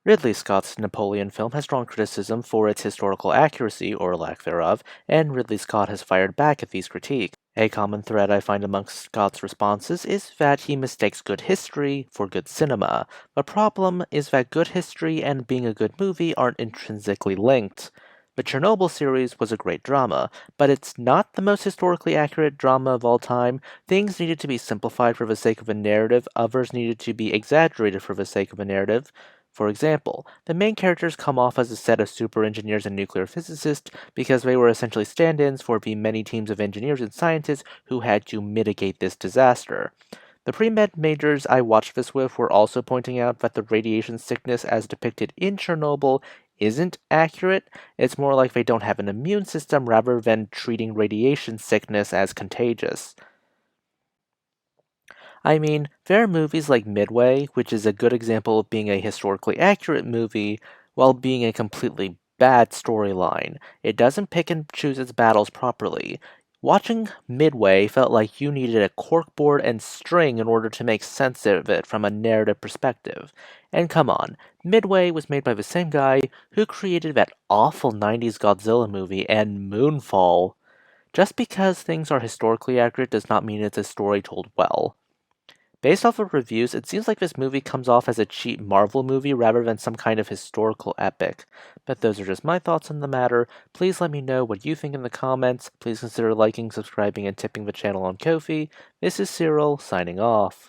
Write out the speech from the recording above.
Ridley Scott's Napoleon film has drawn criticism for its historical accuracy, or lack thereof, and Ridley Scott has fired back at these critiques. A common thread I find amongst Scott's responses is that he mistakes good history for good cinema. The problem is that good history and being a good movie aren't intrinsically linked. The Chernobyl series was a great drama, but it's not the most historically accurate drama of all time. Things needed to be simplified for the sake of a narrative, others needed to be exaggerated for the sake of a narrative. For example, the main characters come off as a set of super engineers and nuclear physicists because they were essentially stand ins for the many teams of engineers and scientists who had to mitigate this disaster. The pre med majors I watched this with were also pointing out that the radiation sickness as depicted in Chernobyl isn't accurate. It's more like they don't have an immune system rather than treating radiation sickness as contagious. I mean, there are movies like Midway, which is a good example of being a historically accurate movie while being a completely bad storyline. It doesn't pick and choose its battles properly. Watching Midway felt like you needed a corkboard and string in order to make sense of it from a narrative perspective. And come on, Midway was made by the same guy who created that awful 90s Godzilla movie and Moonfall. Just because things are historically accurate does not mean it's a story told well. Based off of reviews, it seems like this movie comes off as a cheap Marvel movie rather than some kind of historical epic. But those are just my thoughts on the matter. Please let me know what you think in the comments. Please consider liking, subscribing, and tipping the channel on Ko-fi. This is Cyril, signing off.